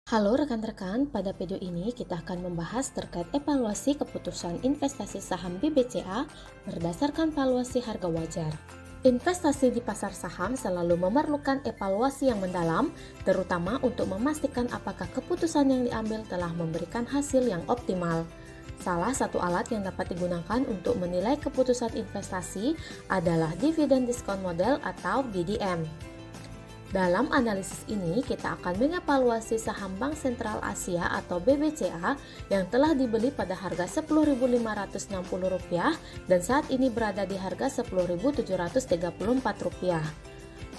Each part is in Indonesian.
Halo rekan-rekan, pada video ini kita akan membahas terkait evaluasi keputusan investasi saham BBCA berdasarkan valuasi harga wajar. Investasi di pasar saham selalu memerlukan evaluasi yang mendalam, terutama untuk memastikan apakah keputusan yang diambil telah memberikan hasil yang optimal. Salah satu alat yang dapat digunakan untuk menilai keputusan investasi adalah Dividend Discount Model atau DDM. Dalam analisis ini, kita akan mengevaluasi saham Bank Sentral Asia atau BBCA yang telah dibeli pada harga Rp10.560 dan saat ini berada di harga Rp10.734.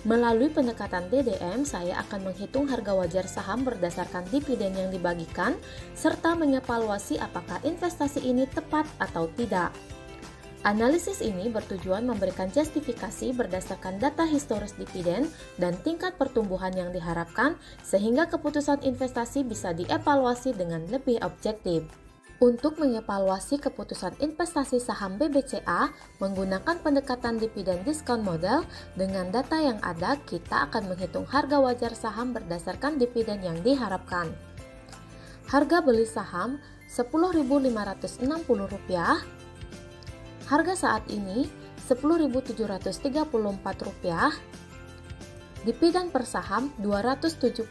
Melalui pendekatan DDM, saya akan menghitung harga wajar saham berdasarkan dividen yang dibagikan, serta mengevaluasi apakah investasi ini tepat atau tidak. Analisis ini bertujuan memberikan justifikasi berdasarkan data historis dividen dan tingkat pertumbuhan yang diharapkan, sehingga keputusan investasi bisa dievaluasi dengan lebih objektif. Untuk mengevaluasi keputusan investasi saham BBCA menggunakan pendekatan Dividend Discount Model, dengan data yang ada kita akan menghitung harga wajar saham berdasarkan dividen yang diharapkan. Harga beli saham Rp10.560, harga saat ini Rp10.734, dividen per saham Rp270,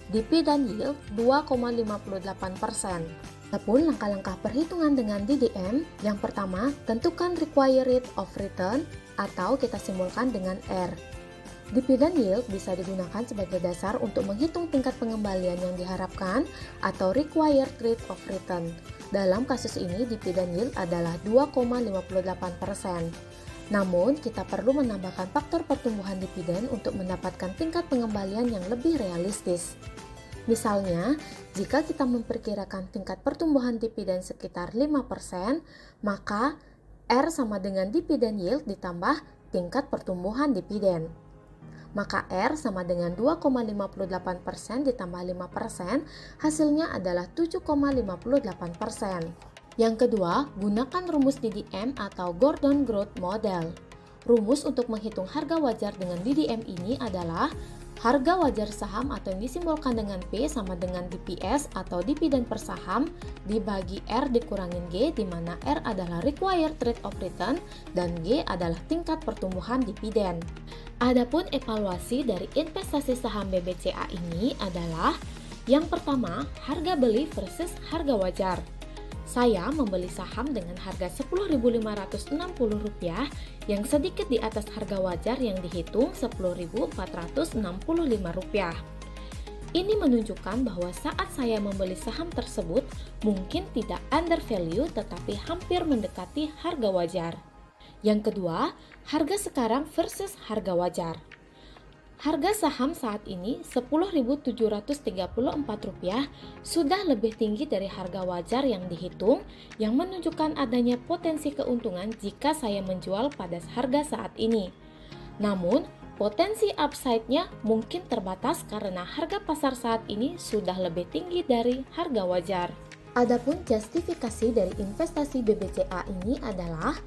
dividen yield 2,58%. Adapun langkah-langkah perhitungan dengan DDM, yang pertama, tentukan required rate of return atau kita simbolkan dengan R. Dividen yield bisa digunakan sebagai dasar untuk menghitung tingkat pengembalian yang diharapkan atau required rate of return. Dalam kasus ini, dividen yield adalah 2,58%. Namun, kita perlu menambahkan faktor pertumbuhan dividen untuk mendapatkan tingkat pengembalian yang lebih realistis. Misalnya, jika kita memperkirakan tingkat pertumbuhan dividen sekitar 5%, maka R sama dengan dividen yield ditambah tingkat pertumbuhan dividen. Maka R sama dengan 2,58% ditambah 5%, hasilnya adalah 7,58%. Yang kedua, gunakan rumus DDM atau Gordon Growth Model. Rumus untuk menghitung harga wajar dengan DDM ini adalah harga wajar saham atau yang disimbolkan dengan P sama dengan DPS atau dividen per saham dibagi R dikurangin G, di mana R adalah required rate of return dan G adalah tingkat pertumbuhan dividen. Adapun evaluasi dari investasi saham BBCA ini adalah yang pertama, harga beli versus harga wajar. Saya membeli saham dengan harga Rp10.560 yang sedikit di atas harga wajar yang dihitung Rp10.465. Ini menunjukkan bahwa saat saya membeli saham tersebut mungkin tidak undervalue tetapi hampir mendekati harga wajar. Yang kedua, harga sekarang versus harga wajar. Harga saham saat ini Rp10.734 sudah lebih tinggi dari harga wajar yang dihitung, yang menunjukkan adanya potensi keuntungan jika saya menjual pada harga saat ini. Namun, potensi upside-nya mungkin terbatas karena harga pasar saat ini sudah lebih tinggi dari harga wajar. Adapun justifikasi dari investasi BBCA ini adalah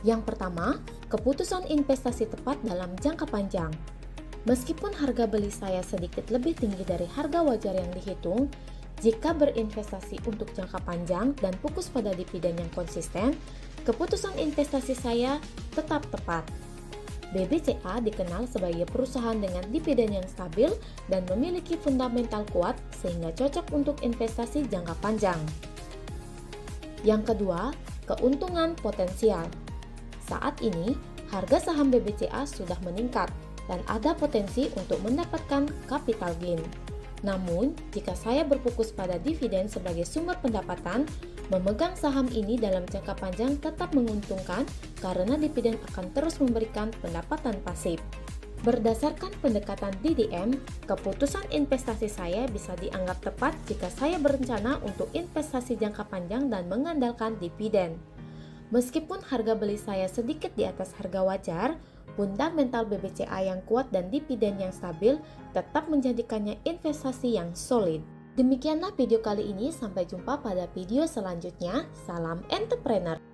yang pertama, keputusan investasi tepat dalam jangka panjang. Meskipun harga beli saya sedikit lebih tinggi dari harga wajar yang dihitung, jika berinvestasi untuk jangka panjang dan fokus pada dividen yang konsisten, keputusan investasi saya tetap tepat. BBCA dikenal sebagai perusahaan dengan dividen yang stabil dan memiliki fundamental kuat sehingga cocok untuk investasi jangka panjang. Yang kedua, keuntungan potensial. Saat ini, harga saham BBCA sudah meningkat dan ada potensi untuk mendapatkan capital gain. Namun, jika saya berfokus pada dividen sebagai sumber pendapatan, memegang saham ini dalam jangka panjang tetap menguntungkan karena dividen akan terus memberikan pendapatan pasif. Berdasarkan pendekatan DDM, keputusan investasi saya bisa dianggap tepat jika saya berencana untuk investasi jangka panjang dan mengandalkan dividen. Meskipun harga beli saya sedikit di atas harga wajar, fundamental BBCA yang kuat dan dividen yang stabil tetap menjadikannya investasi yang solid. Demikianlah video kali ini, sampai jumpa pada video selanjutnya. Salam entrepreneur!